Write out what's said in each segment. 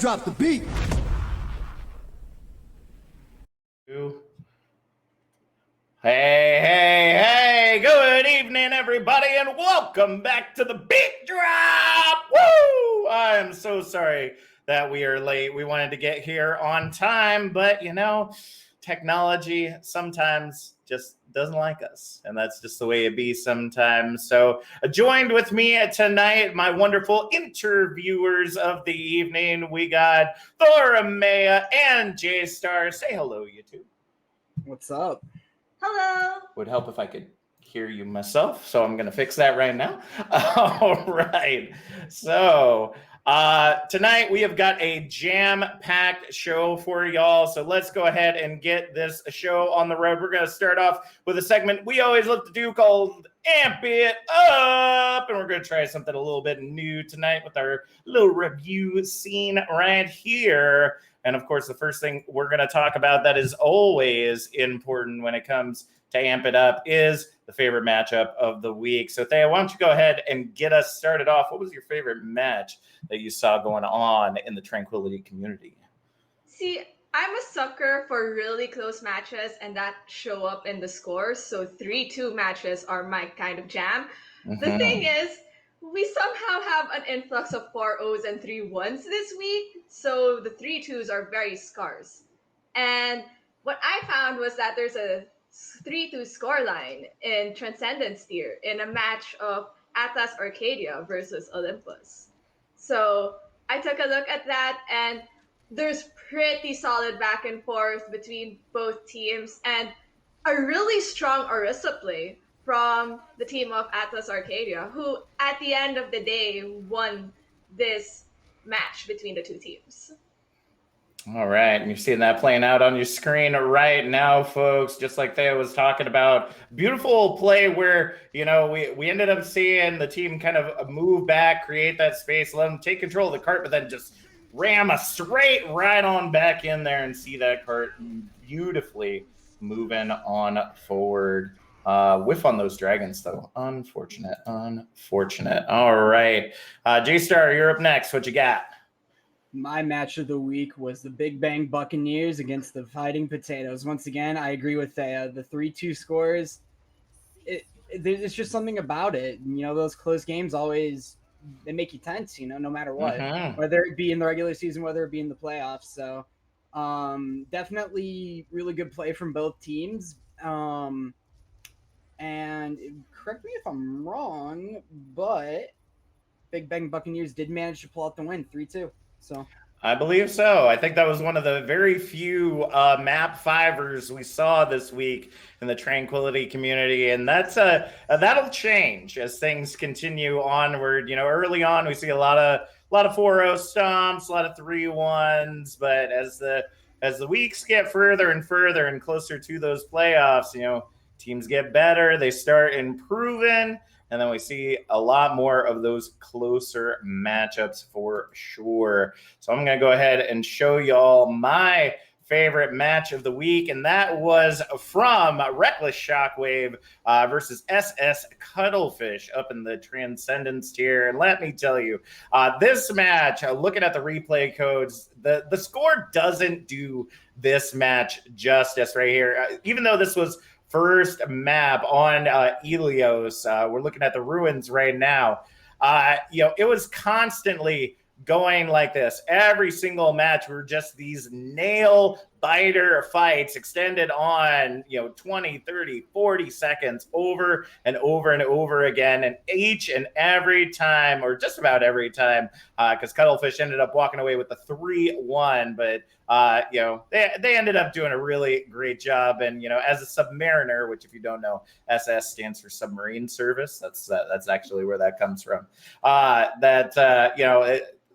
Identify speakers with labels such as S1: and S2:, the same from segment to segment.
S1: Drop the beat.
S2: Hey, good evening, everybody, and welcome back to the Beat Drop. Woo! I am so sorry that we are late. We wanted to get here on time, but technology sometimes just doesn't like us, and that's just the way it be sometimes. So joined with me tonight, my wonderful interviewers of the evening, we got Thora, Maya, and J-Star. Say hello, you two.
S3: What's up?
S4: Hello.
S2: Would help if I could hear you myself, so I'm going to fix that right now. All right. So tonight we have got a jam-packed show for y'all, so let's go ahead and get this show on the road. We're going to start off with a segment we always love to do called Amp It Up, and we're going to try something a little bit new tonight with our little review scene right here. And of course, the first thing we're going to talk about that is always important when it comes to Amp It Up is the favorite matchup of the week. So Thea, why don't you go ahead and get us started off? What was your favorite match that you saw going on in the Tranquility community?
S4: See, I'm a sucker for really close matches and that show up in the scores. So 3-2 matches are my kind of jam. The thing is, we somehow have an influx of 4-0s and 3-1s this week, so the 3-2s are very scarce. And what I found was that there's a 3-2 scoreline in Transcendence tier in a match of Atlas Arcadia versus Olympus. So I took a look at that, and there's pretty solid back and forth between both teams, and a really strong Orisa play from the team of Atlas Arcadia, who at the end of the day won this match between the two teams.
S2: All right, and you're seeing that playing out on your screen right now, folks, just like Thea was talking about. Beautiful play where, we ended up seeing the team kind of move back, create that space, let them take control of the cart, but then just ram a straight right on back in there and see that cart beautifully moving on forward. Whiff on those dragons, though. Unfortunate. All right. J-Star, you're up next. What you got?
S3: My match of the week was the Big Bang Buccaneers against the Fighting Potatoes. Once again, I agree with Thea. The 3-2 scores, it's just something about it. Those close games always, they make you tense, no matter what. Whether it be in the regular season, whether it be in the playoffs. So definitely really good play from both teams. And correct me if I'm wrong, but Big Bang Buccaneers did manage to pull out the win, 3-2. So
S2: I believe so. I think that was one of the very few map fivers we saw this week in the Tranquility community, and that'll change as things continue onward. Early on we see a lot of 4-0 stomps, a lot of 3-1s, but as the weeks get further and further and closer to those playoffs, teams get better, they start improving, and then we see a lot more of those closer matchups for sure. So I'm going to go ahead and show y'all my favorite match of the week, and that was from Reckless Shockwave versus SS Cuttlefish up in the Transcendence tier. And let me tell you, this match, looking at the replay codes, the score doesn't do this match justice right here. Even though this was first map on Ilios, we're looking at the ruins right now. It was constantly going like this. Every single match were just these nail biter fights extended on 20, 30, 40 seconds over and over and over again, and each and every time, or just about every time, because Cuttlefish ended up walking away with the 3-1, but they ended up doing a really great job. And as a submariner, which if you don't know, SS stands for submarine service, that's actually where that comes from.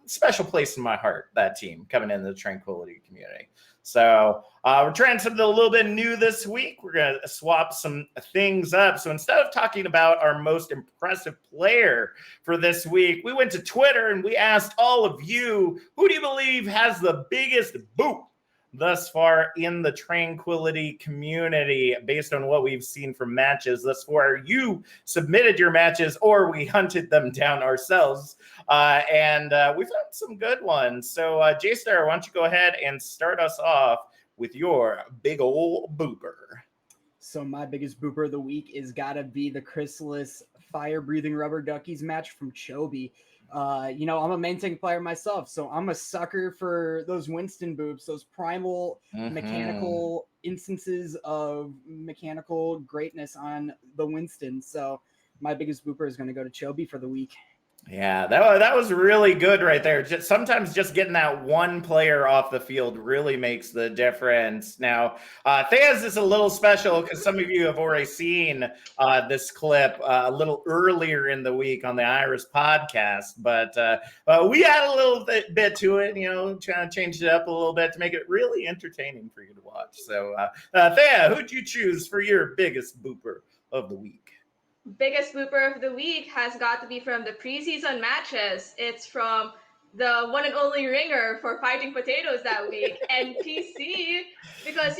S2: Special place in my heart, that team coming into the Tranquility community. So we're trying something a little bit new this week. We're going to swap some things up. So instead of talking about our most impressive player for this week, we went to Twitter and we asked all of you, who do you believe has the biggest boot thus far in the Tranquility community based on what we've seen from matches thus far. You submitted your matches or we hunted them down ourselves, and we found some good ones. So J-Star, why don't you go ahead and start us off with your big old booper.
S3: So my biggest booper of the week is gotta be the Chrysalis fire-breathing rubber duckies match from Chobi. I'm a main tank player myself, so I'm a sucker for those Winston boops, those primal mechanical instances of mechanical greatness on the Winston. So my biggest booper is going to go to Chobi for the week.
S2: Yeah, that was really good right there. Sometimes just getting that one player off the field really makes the difference. Now, Thea's is a little special because some of you have already seen this clip a little earlier in the week on the Iris podcast, but we add a little bit to it, trying to change it up a little bit to make it really entertaining for you to watch. So, Thea, who'd you choose for your biggest booper of the week?
S4: Biggest booper of the week has got to be from the preseason matches. It's from the one and only ringer for Fighting Potatoes that week, NPC, because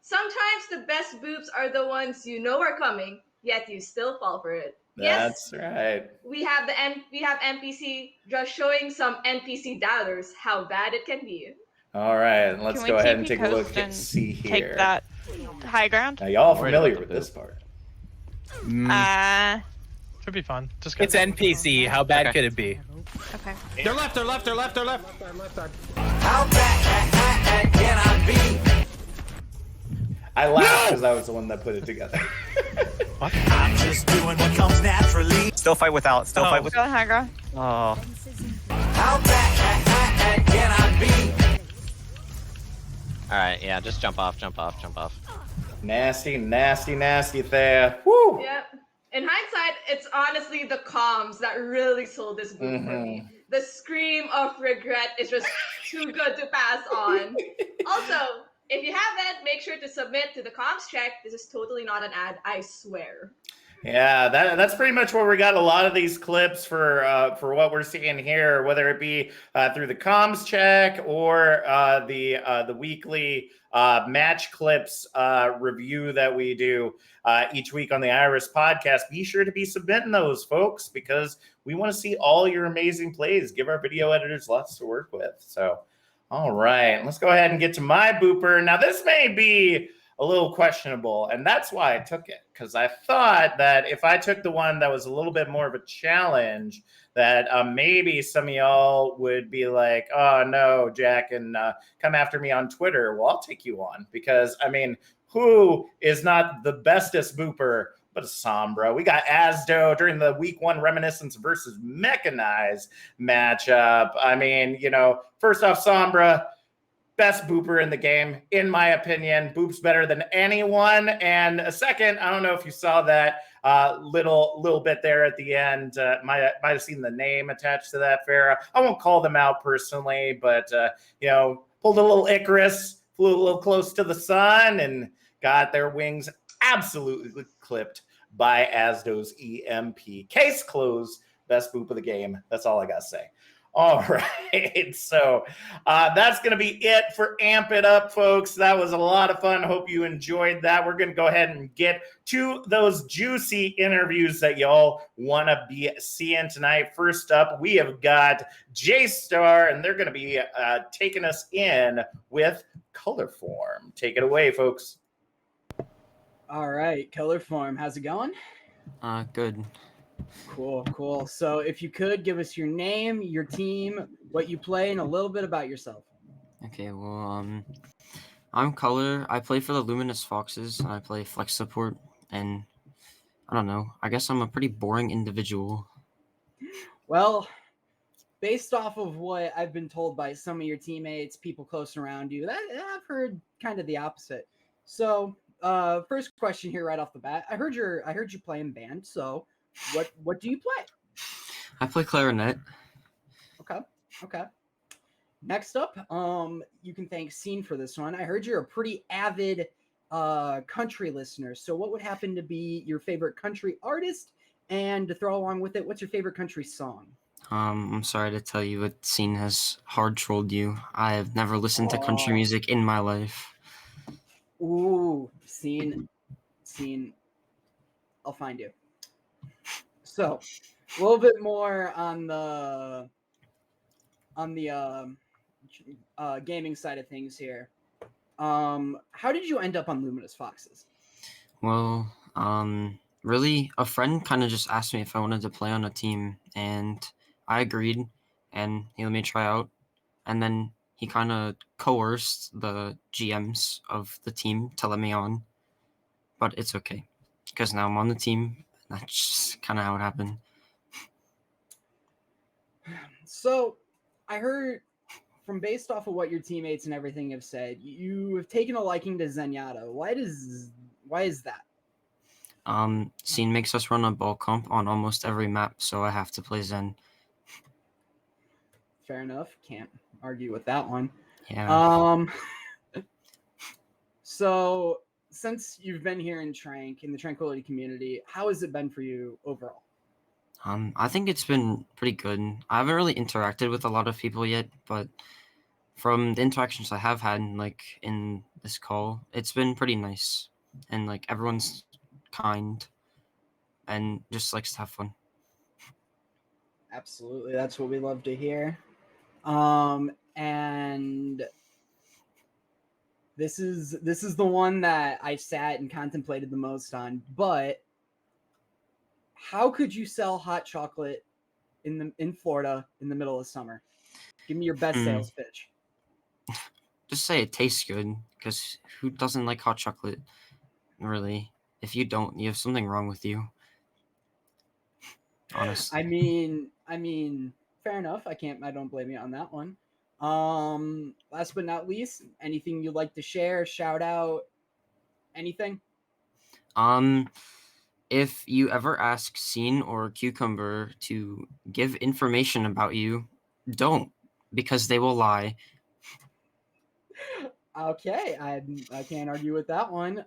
S4: sometimes the best boops are the ones are coming, yet you still fall for it.
S2: That's right.
S4: We have NPC just showing some NPC doubters how bad it can be.
S2: All right, let's go ahead and take a look and see here.
S1: Take that high ground.
S2: Now, y'all familiar with this part?
S5: Should be fun.
S6: It's NPC. How bad could it be?
S1: Okay.
S6: They're left. How
S7: bad can I be?
S2: I laughed because I was the one that put it together.
S7: What? I'm just doing what comes naturally.
S6: Still fight without.
S1: Go high ground.
S6: Oh.
S7: How bad can I be?
S8: Alright, yeah, just jump off.
S2: Nasty, Thea. Woo!
S4: Yep. In hindsight, it's honestly the comms that really sold this boot for me. The scream of regret is just too good to pass on. Also, if you haven't, make sure to submit to the comms check. This is totally not an ad, I swear.
S2: Yeah, that's pretty much where we got a lot of these clips for what we're seeing here, whether it be through the comms check or the weekly match clips review that we do each week on the Iris podcast. Be sure to be submitting those, folks, because we want to see all your amazing plays. Give our video editors lots to work with. So, all right, let's go ahead and get to my booper. Now, this may be a little questionable, and that's why I took it, because I thought that if I took the one that was a little bit more of a challenge, that maybe some of y'all would be like, oh no, Jack, and come after me on Twitter. Well, I'll take you on, because I mean, who is not the bestest booper but a Sombra? We got Asdo during the week 1 Reminiscence versus Mechanized matchup. I mean, first off, Sombra, best booper in the game, in my opinion. Boops better than anyone. And a second, I don't know if you saw that little bit there at the end. Might have seen the name attached to that, Farah. I won't call them out personally, but pulled a little Icarus, flew a little close to the sun, and got their wings absolutely clipped by Asdo's EMP. Case closed. Best boop of the game. That's all I got to say. All right, so that's going to be it for Amp It Up, folks. That was a lot of fun. Hope you enjoyed that. We're going to go ahead and get to those juicy interviews that y'all want to be seeing tonight. First up, we have got J-Star, and they're going to be taking us in with Color Form. Take it away, folks.
S3: All right, Color Form, how's it going?
S9: Good.
S3: Cool. So if you could give us your name, your team, what you play, and a little bit about yourself.
S9: Okay, well, I'm Color. I play for the Luminous Foxes, and I play flex support, and I don't know. I guess I'm a pretty boring individual.
S3: Well, based off of what I've been told by some of your teammates, people close around you, I've heard kind of the opposite. So, first question here right off the bat. I heard you play in band, so what do you play?
S9: I play clarinet.
S3: Okay. Next up, you can thank Scene for this one. I heard you're a pretty avid country listener. So what would happen to be your favorite country artist? And to throw along with it, what's your favorite country song?
S9: I'm sorry to tell you, but Scene has hard trolled you. I have never listened to country
S3: Aw.
S9: music in my life.
S3: Ooh, scene. I'll find you. So, a little bit more on the gaming side of things here. How did you end up on Luminous Foxes?
S9: Well, really, a friend kind of just asked me if I wanted to play on a team, and I agreed, and he let me try out. And then he kind of coerced the GMs of the team to let me on. But it's okay, because now I'm on the team. That's just kind of how it happened.
S3: So, I heard from based off of what your teammates and everything have said, you have taken a liking to Zenyatta. Why is that?
S9: Scene makes us run a ball comp on almost every map, so I have to play Zen.
S3: Fair enough. Can't argue with that one.
S9: Yeah.
S3: So since you've been here in the Tranquility community, how has it been for you overall?
S9: I think it's been pretty good. I haven't really interacted with a lot of people yet, but from the interactions I have had, like in this call, it's been pretty nice, and like everyone's kind, and just likes to have fun.
S3: Absolutely, that's what we love to hear. And this is the one that I sat and contemplated the most on. But how could you sell hot chocolate in Florida in the middle of summer? Give me your best sales pitch.
S9: Just say it tastes good, because who doesn't like hot chocolate? Really, if you don't, you have something wrong with you. Honestly.
S3: I mean, fair enough. I don't blame you on that one. Last but not least, anything you'd like to share, shout out, anything?
S9: If you ever ask Scene or Cucumber to give information about you, don't, because they will lie.
S3: Okay, I can't argue with that one.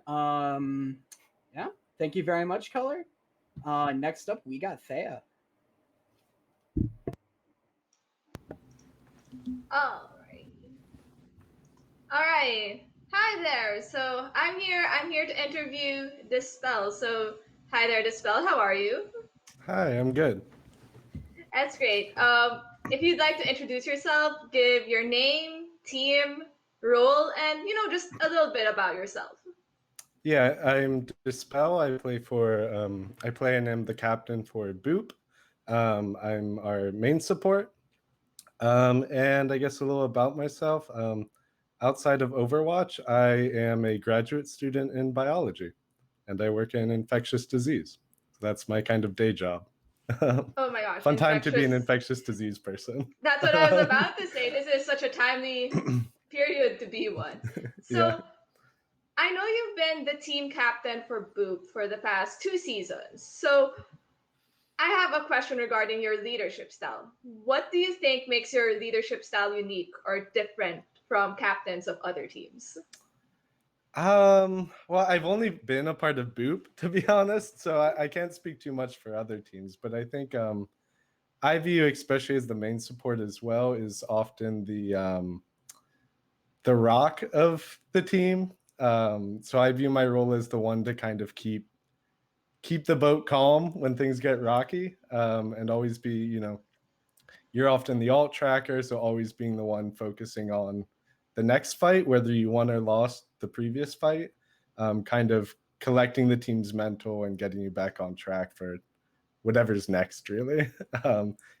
S3: Yeah, thank you very much, Color. Next up, we got Thea.
S4: All right. Hi there. So I'm here to interview Dispel. So hi there, Dispel. How are you?
S5: Hi, I'm good.
S4: That's great. If you'd like to introduce yourself, give your name, team, role, and just a little bit about yourself.
S5: Yeah, I'm Dispel. I play and am the captain for Boop. I'm our main support. And I guess a little about myself. Outside of Overwatch, I am a graduate student in biology, and I work in infectious disease. So that's my kind of day job.
S4: Oh my gosh,
S5: Fun time to be an infectious disease person.
S4: That's what I was about to say. This is such a timely period to be one. So
S5: Yeah.
S4: I know you've been the team captain for Boop for the past 2 seasons. So I have a question regarding your leadership style. What do you think makes your leadership style unique or different from captains of other teams?
S5: Well, I've only been a part of Boop, to be honest, so I can't speak too much for other teams, but I think I view, especially as the main support as well, is often the rock of the team. So I view my role as the one to kind of keep the boat calm when things get rocky, and always be, you're often the alt tracker, so always being the one focusing on the next fight, whether you won or lost the previous fight, kind of collecting the team's mental and getting you back on track for whatever's next, really,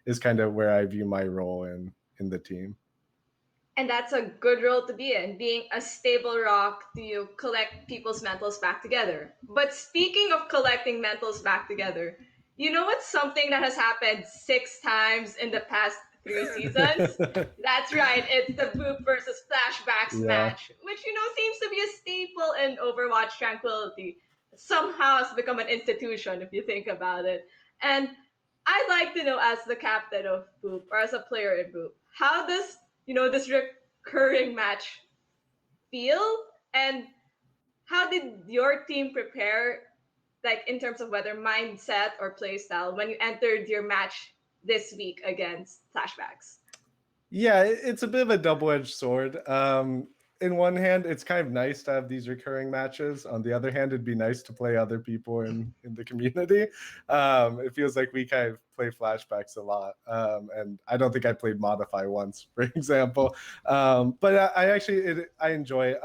S5: is kind of where I view my role in the team.
S4: And that's a good role to be in, being a stable rock to collect people's mentals back together. But speaking of collecting mentals back together, you know what's something that has happened 6 times in the past 3 seasons? That's right, it's the Boop versus Flashbacks match, which seems to be a staple in Overwatch Tranquility. Somehow has become an institution if you think about it. And I'd like to know, as the captain of Boop or as a player in Boop, how does this recurring match feel, and how did your team prepare, like in terms of whether mindset or play style, when you entered your match this week against Flashbacks?
S5: Yeah, it's a bit of a double-edged sword. In one hand, it's kind of nice to have these recurring matches. On the other hand, it'd be nice to play other people in the community. It feels like we kind of play Flashbacks a lot. And I don't think I played Modify once, for example. But I enjoy it.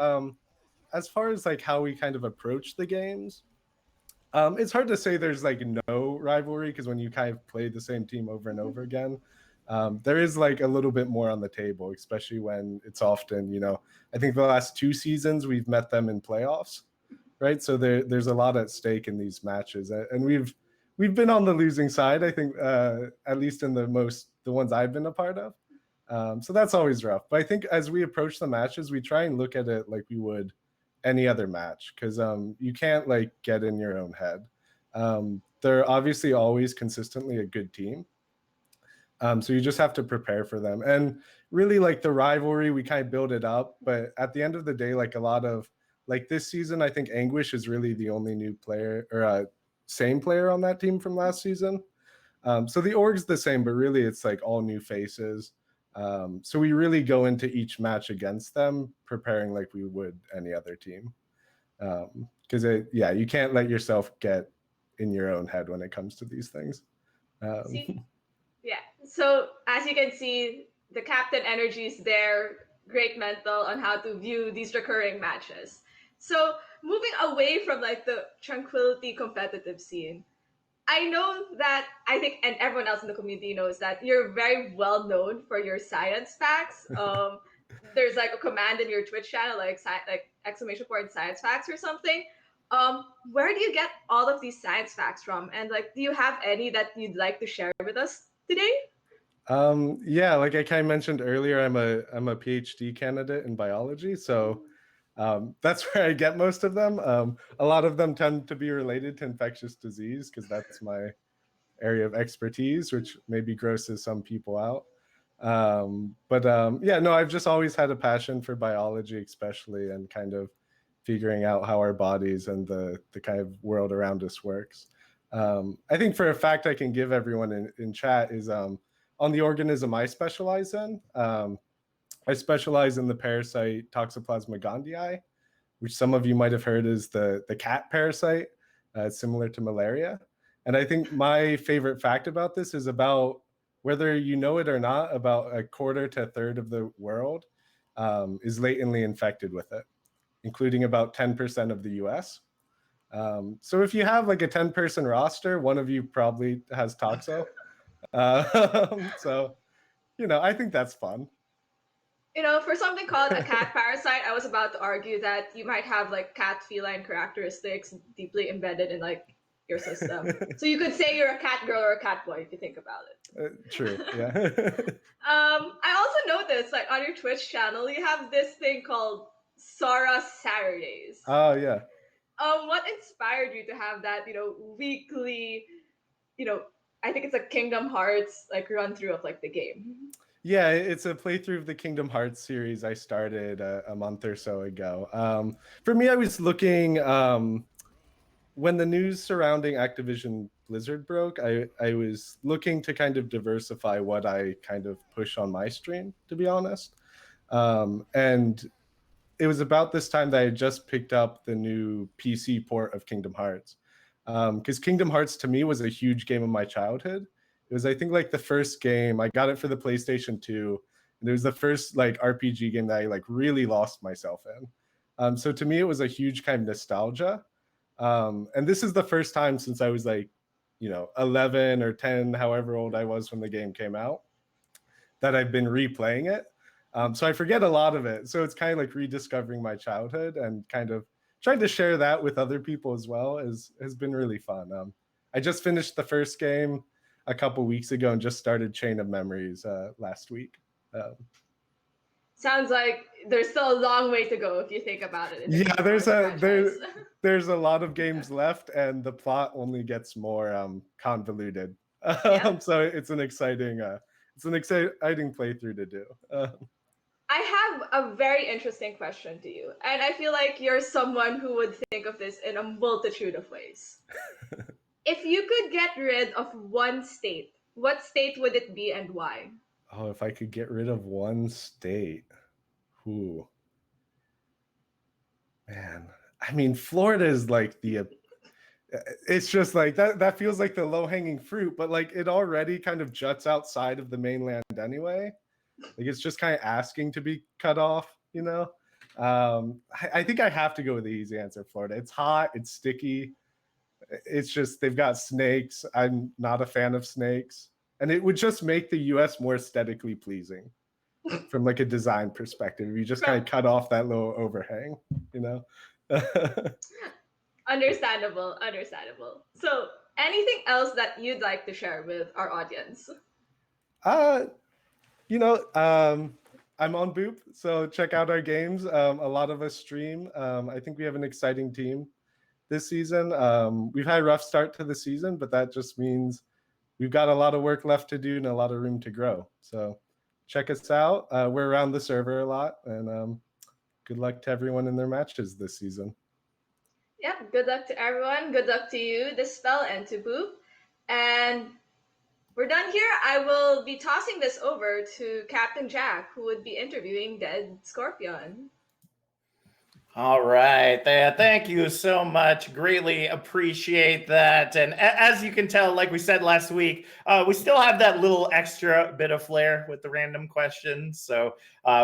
S5: As far as like how we kind of approach the games, it's hard to say there's like no rivalry, because when you kind of play the same team over and over again, there is like a little bit more on the table, especially when it's often, I think the last 2 seasons we've met them in playoffs, right? So there's a lot at stake in these matches, and we've been on the losing side, I think, at least in the ones I've been a part of. So that's always rough. But I think as we approach the matches, we try and look at it like we would any other match, because you can't like get in your own head. They're obviously always consistently a good team. So you just have to prepare for them. And really, like, the rivalry, we kind of build it up. But at the end of the day, like, a lot of, like, this season, I think Anguish is really the only new player, or same player on that team from last season. So the org's the same, but really it's like all new faces. So we really go into each match against them preparing like we would any other team. Because you can't let yourself get in your own head when it comes to these things.
S4: Yeah. So as you can see, the captain energy is there. Great mental on how to view these recurring matches. So moving away from like the tranquility competitive scene, I know that I think, and everyone else in the community knows that you're very well known for your science facts. There's like a command in your Twitch channel, like !science facts or something. Where do you get all of these science facts from? And like, do you have any that you'd like to share with us today?
S5: Yeah, like I kind of mentioned earlier, I'm a PhD candidate in biology, so that's where I get most of them. A lot of them tend to be related to infectious disease, because that's my area of expertise, which maybe grosses some people out. Yeah, no, I've just always had a passion for biology, especially, and kind of figuring out how our bodies and the kind of world around us works. I think for a fact I can give everyone in chat is on the organism I specialize in. I specialize in the parasite Toxoplasma gondii, which some of you might have heard is the cat parasite, similar to malaria. And I think my favorite fact about this is about, whether you know it or not, about 1/4 to 1/3 of the world is latently infected with it, including about 10% of the US. So if you have like a 10-person roster, one of you probably has Toxo. So, I think that's fun.
S4: For something called a cat parasite, I was about to argue that you might have like cat feline characteristics deeply embedded in like your system. So you could say you're a cat girl or a cat boy if you think about it.
S5: True, yeah.
S4: I also noticed like on your Twitch channel, you have this thing called Sora Saturdays.
S5: Oh, yeah.
S4: What inspired you to have that, weekly, I think it's a Kingdom Hearts like run through of like the game?
S5: Yeah, it's a playthrough of the Kingdom Hearts series I started a month or so ago. For me, I was looking, when the news surrounding Activision Blizzard broke, I was looking to kind of diversify what I kind of push on my stream, to be honest. And it was about this time that I had just picked up the new PC port of Kingdom Hearts. Because Kingdom Hearts to me was a huge game of my childhood. It was, I think, like the first game. I got it for the PlayStation 2. And it was the first like RPG game that I like really lost myself in. So to me, it was a huge kind of nostalgia. And this is the first time since I was like, 11 or 10, however old I was when the game came out, that I've been replaying it. So I forget a lot of it. So it's kind of like rediscovering my childhood, and kind of trying to share that with other people as well has been really fun. I just finished the first game a couple weeks ago and just started Chain of Memories last week.
S4: Sounds like there's still a long way to go if you think about it.
S5: Yeah, there's a lot of games left, and the plot only gets more convoluted.
S4: Yeah.
S5: So it's an exciting playthrough to do.
S4: I have a very interesting question to you, and I feel like you're someone who would think of this in a multitude of ways. If you could get rid of one state what state would it be and why?
S5: Oh, if I could get rid of one state. Ooh. Man. I mean, Florida is like it's just like that feels like the low-hanging fruit, but like it already kind of juts outside of the mainland anyway. Like it's just kind of asking to be cut off, you know? I think I have to go with the easy answer, Florida. It's hot, it's sticky. It's just they've got snakes. I'm not a fan of snakes. And it would just make the US more aesthetically pleasing from like a design perspective. You just kind of cut off that little overhang, you know?
S4: Understandable. So, anything else that you'd like to share with our audience?
S5: You know, I'm on Boop, so check out our games. A lot of us stream. I think we have an exciting team this season. We've had a rough start to the season, but that just means we've got a lot of work left to do and a lot of room to grow. So check us out. We're around the server a lot, and good luck to everyone in their matches this season.
S4: Yeah, good luck to everyone. Good luck to you, Dispel, and to Boop. And we're done here. I will be tossing this over to Captain Jack, who would be interviewing Dead Scorpion.
S2: All right. Thank you so much. Greatly appreciate that. And as you can tell, like we said last week, we still have that little extra bit of flair with the random questions. So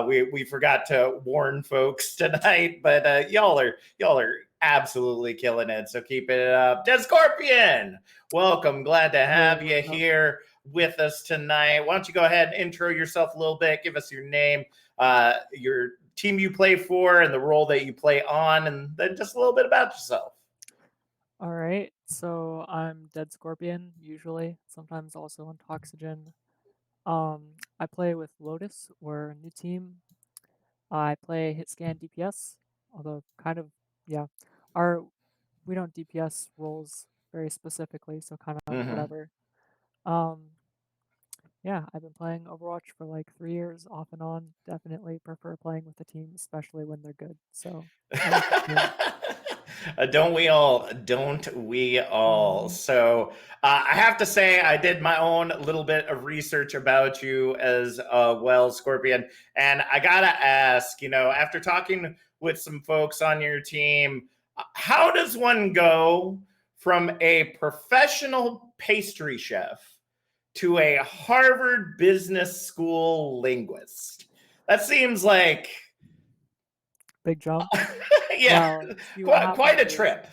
S2: we forgot to warn folks tonight, but y'all are absolutely killing it. So keep it up. Dead Scorpion, welcome. Glad to have you here with us tonight. Why don't you go ahead and intro yourself a little bit? Give us your name, your team you play for, and the role that you play on, and then just a little bit about yourself.
S10: All right, so I'm Dead Scorpion, usually, sometimes also on Toxygen. I play with Lotus. We're a new team. I play hit scan DPS, although kind of, yeah. We don't DPS roles very specifically, so kind of whatever. Yeah, I've been playing Overwatch for like 3 years off and on. Definitely prefer playing with the team, especially when they're good. So
S2: don't we all? So I have to say, I did my own little bit of research about you as well, Scorpion. And I gotta ask, you know, after talking with some folks on your team, how does one go from a professional pastry chef to a Harvard Business School linguist? That seems like
S10: big jump.
S2: Yeah, well, quite a trip.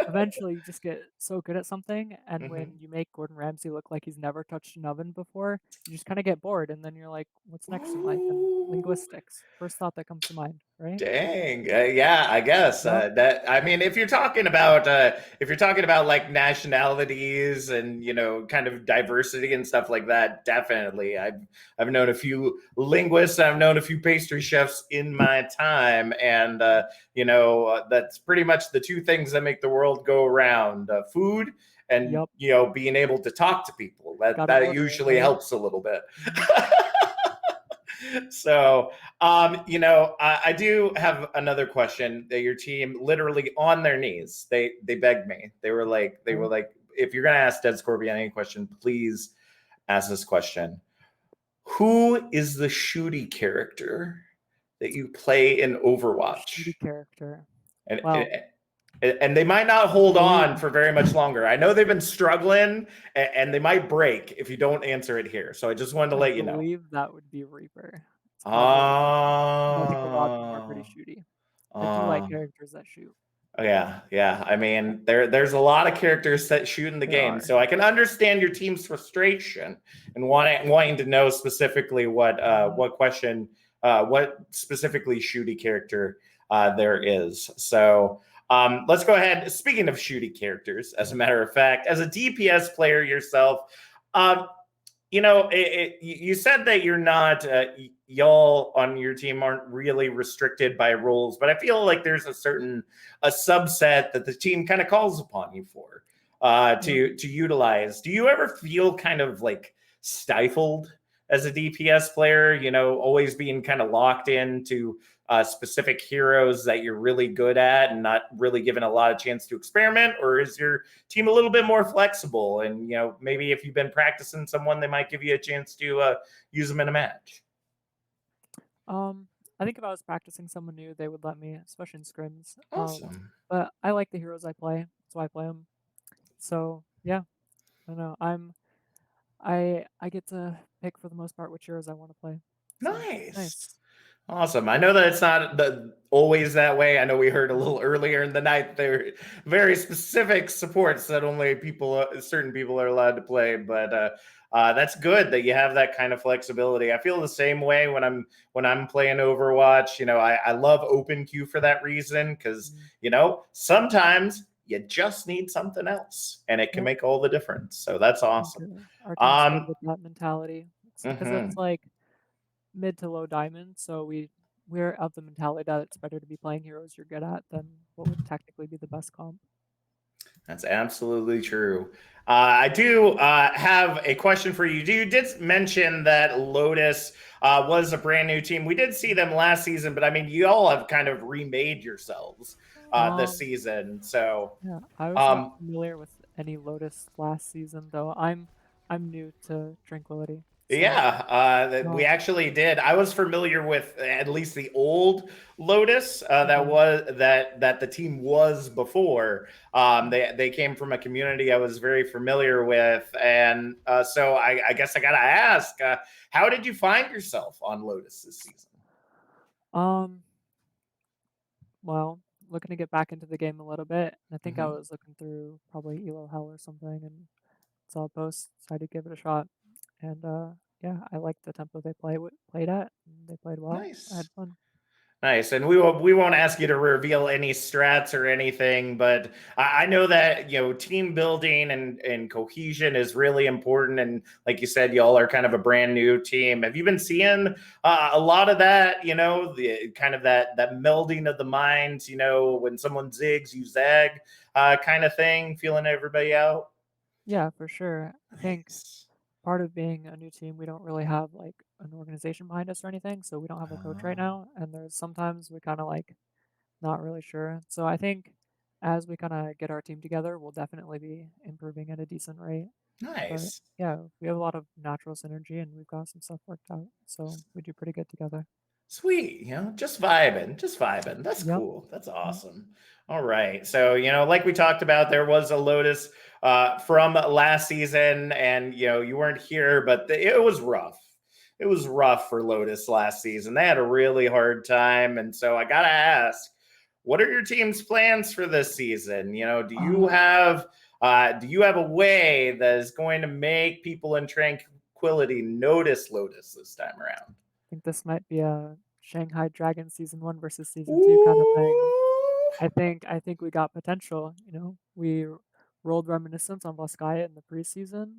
S10: Eventually, you just get so good at something, and when you make Gordon Ramsay look like he's never touched an oven before, you just kind of get bored, and then you're like, "What's next in life?" And linguistics, first thought that comes to mind, right?
S2: Dang, yeah, I guess that. I mean, if you're talking about like nationalities and, you know, kind of diversity and stuff like that, definitely. I've known a few linguists, I've known a few pastry chefs in my time, and you know, that's pretty much the two things that make the world go around: food and you know, being able to talk to people. That usually helps a little bit. So, you know, I do have another question. That your team literally on their knees, they begged me. They were like, if you're gonna ask Dead Scorpion any question, please ask this question: who is the shooty character that you play in Overwatch?
S10: Shooty character.
S2: And they might not hold on for very much longer. I know they've been struggling, and they might break if you don't answer it here. So I just wanted to let you know.
S10: I believe that would be Reaper. I think the Robins are pretty shooty. I do like characters that shoot.
S2: Yeah. I mean, there's a lot of characters that shoot in the game, so I can understand your team's frustration and wanting to know specifically what specifically shooty character there is. So. Let's go ahead. Speaking of shooty characters, as a matter of fact, as a DPS player yourself, you know, you said that you're not, y'all on your team aren't really restricted by rules, but I feel like there's a subset that the team kind of calls upon you for to utilize. Do you ever feel kind of like stifled as a DPS player? You know, always being kind of locked into specific heroes that you're really good at and not really given a lot of chance to experiment? Or is your team a little bit more flexible? And, you know, maybe if you've been practicing someone, they might give you a chance to use them in a match.
S10: I think if I was practicing someone new, they would let me, especially in scrims.
S2: Awesome.
S10: But I like the heroes I play. That's why I play them. So yeah, I don't know. I get to pick for the most part which heroes I want to play. So,
S2: Nice. Awesome. I know that it's not always that way. I know we heard a little earlier in the night there are very specific supports that only certain people are allowed to play, but that's good that you have that kind of flexibility. I feel the same way when I'm playing Overwatch. You know, I love open queue for that reason, because you know, sometimes you just need something else and it can make all the difference. So that's awesome.
S10: Our team's good with that mentality, because it's like mid to low diamond, so we're of the mentality that it's better to be playing heroes you're good at than what would technically be the best comp.
S2: That's absolutely true. I do have a question for you. You did mention that Lotus was a brand new team. We did see them last season, but I mean, you all have kind of remade yourselves this season. So
S10: yeah, I was not familiar with any Lotus last season, though. I'm new to Tranquility.
S2: So, yeah, we actually did. I was familiar with at least the old Lotus that the team was before. They came from a community I was very familiar with, and so I guess I gotta ask, how did you find yourself on Lotus this season?
S10: Well, looking to get back into the game a little bit. I think I was looking through probably Elo Hell or something and saw a post, decided to give it a shot. And yeah, I liked the tempo they played at. And they played well.
S2: Nice.
S10: I had fun.
S2: Nice, and we won't ask you to reveal any strats or anything, but I know that, you know, team building and cohesion is really important. And like you said, y'all are kind of a brand new team. Have you been seeing a lot of that? You know, the kind of that melding of the minds. You know, when someone zigs, you zag, kind of thing. Feeling everybody out.
S10: Yeah, for sure. I think part of being a new team, we don't really have like an organization behind us or anything, so we don't have a coach right now, and there's sometimes we kind of like not really sure. So I think as we kind of get our team together, we'll definitely be improving at a decent rate.
S2: Nice.
S10: But yeah, we have a lot of natural synergy and we've got some stuff worked out, so we do pretty good together.
S2: Sweet, you know, just vibing. That's cool. That's awesome. All right. So, you know, like we talked about, there was a Lotus from last season, and, you know, you weren't here, but it was rough. It was rough for Lotus last season. They had a really hard time. And so I got to ask, what are your team's plans for this season? You know, do you have a way that is going to make people in Tranquility notice Lotus this time around?
S10: I think this might be a Shanghai Dragon season 1 versus season 2 kind of thing. I think we got potential. You know, we rolled Reminiscence on Voskhaya in the preseason,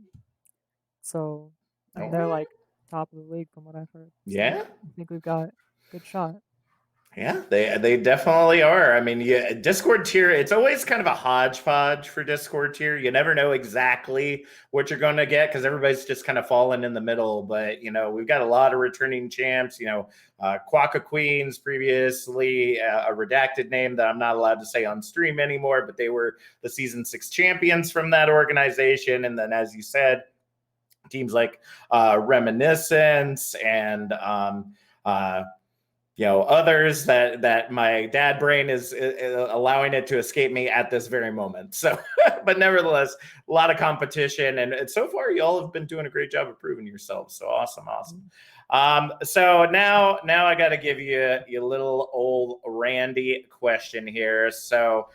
S10: so and they're like top of the league from what I've heard. So
S2: yeah,
S10: I think we've got a good shot.
S2: Yeah, they definitely are. I mean, yeah, Discord tier, it's always kind of a hodgepodge for Discord tier. You never know exactly what you're going to get because everybody's just kind of falling in the middle. But, you know, we've got a lot of returning champs, you know, Quokka Queens previously, a redacted name that I'm not allowed to say on stream anymore, but they were the season 6 champions from that organization. And then, as you said, teams like Reminiscence and you know, others that my dad brain is allowing it to escape me at this very moment. So, but nevertheless, a lot of competition, and so far y'all have been doing a great job of proving yourselves. So awesome. So now I got to give you a little old Randy question here. So,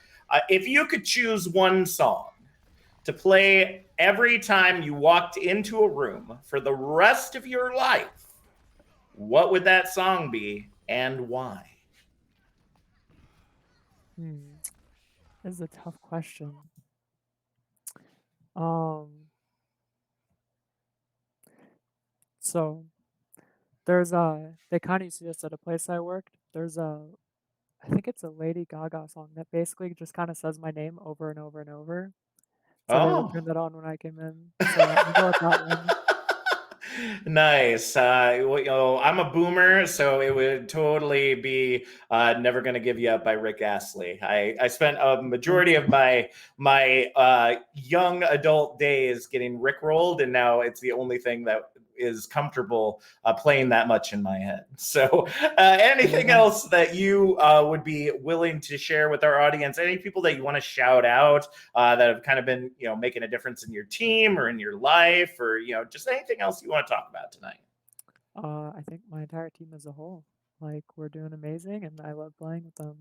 S2: if you could choose one song to play every time you walked into a room for the rest of your life, what would that song be? And why?
S10: This is a tough question. So there's they kind of used to this at a place I worked. There's I think it's a Lady Gaga song that basically just kind of says my name over and over and over. So they would turn that on when I came in. So I'll go with that one.
S2: Nice. I'm a boomer, so it would totally be Never Gonna Give You Up by Rick Astley. I spent a majority of my young adult days getting rickrolled, and now it's the only thing that is comfortable playing that much in my head. So anything else that you would be willing to share with our audience? Any people that you want to shout out that have kind of been, making a difference in your team or in your life, or, just anything else you want to talk about tonight?
S10: I think my entire team as a whole, like, we're doing amazing, and I love playing with them.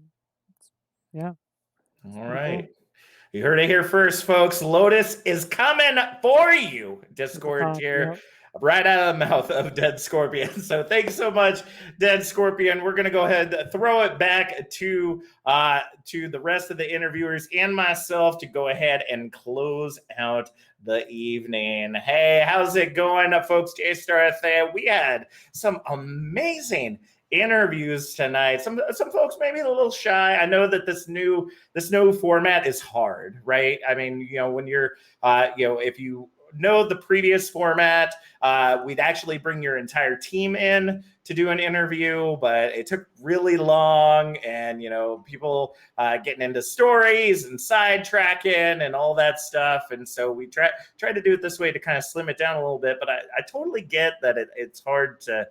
S10: Yeah.
S2: All right. Cool. You heard it here first, folks. Lotus is coming for you. Discord here. Yep. Right out of the mouth of Dead Scorpion. So thanks so much, Dead Scorpion. We're going to go ahead and throw it back to the rest of the interviewers and myself to go ahead and close out the evening. Hey, how's it going, folks? J-Star, we had some amazing interviews tonight. Some folks maybe a little shy. I know that this new format is hard, right? I mean, when you're if you know the previous format, we'd actually bring your entire team in to do an interview, but it took really long, and people getting into stories and sidetracking and all that stuff, and so we tried to do it this way to kind of slim it down a little bit. But I totally get that it's hard to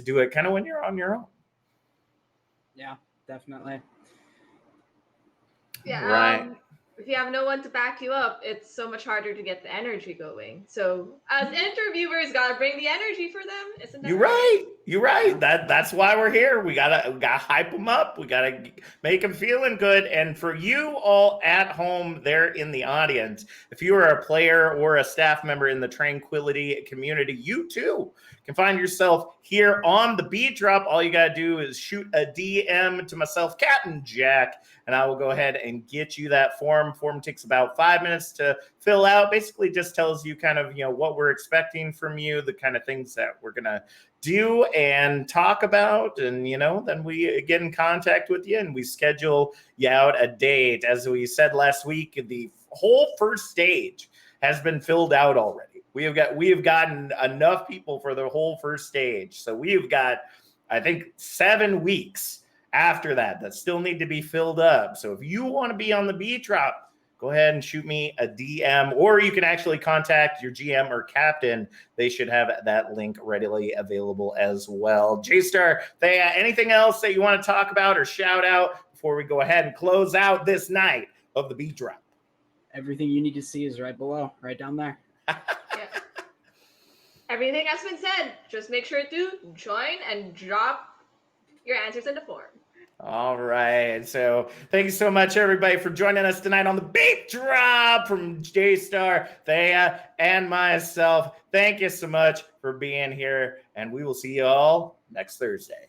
S2: do it kind of when you're on your own.
S3: Yeah, definitely.
S4: Yeah.
S2: Right.
S4: If you have no one to back you up, it's so much harder to get the energy going. So as interviewers, gotta bring the energy for them, isn't that right?
S2: You're right. That's why we're here. We gotta hype them up. We gotta make them feeling good. And for you all at home there in the audience, if you are a player or a staff member in the Tranquility community, you too can find yourself here on the Beat Drop. All you gotta do is shoot a DM to myself, Captain Jack, and I will go ahead and get you that form. Form takes about 5 minutes to fill out. Basically just tells you kind of, what we're expecting from you, the kind of things that we're going to do and talk about. And, then we get in contact with you and we schedule you out a date. As we said last week, the whole first stage has been filled out already. We have gotten enough people for the whole first stage. So we've got, I think, 7 weeks after that still need to be filled up. So if you want to be on the Beat Drop, go ahead and shoot me a DM, or you can actually contact your GM or captain. They should have that link readily available as well. J-Star, anything else that you want to talk about or shout out before we go ahead and close out this night of the Beat Drop?
S3: Everything you need to see is right below, right down there.
S4: Yeah. Everything has been said. Just make sure to join and drop your answers in the form.
S2: All right. So thank you so much, everybody, for joining us tonight on the Beat Drop from J-Star, Thea, and myself. Thank you so much for being here, and we will see you all next Thursday.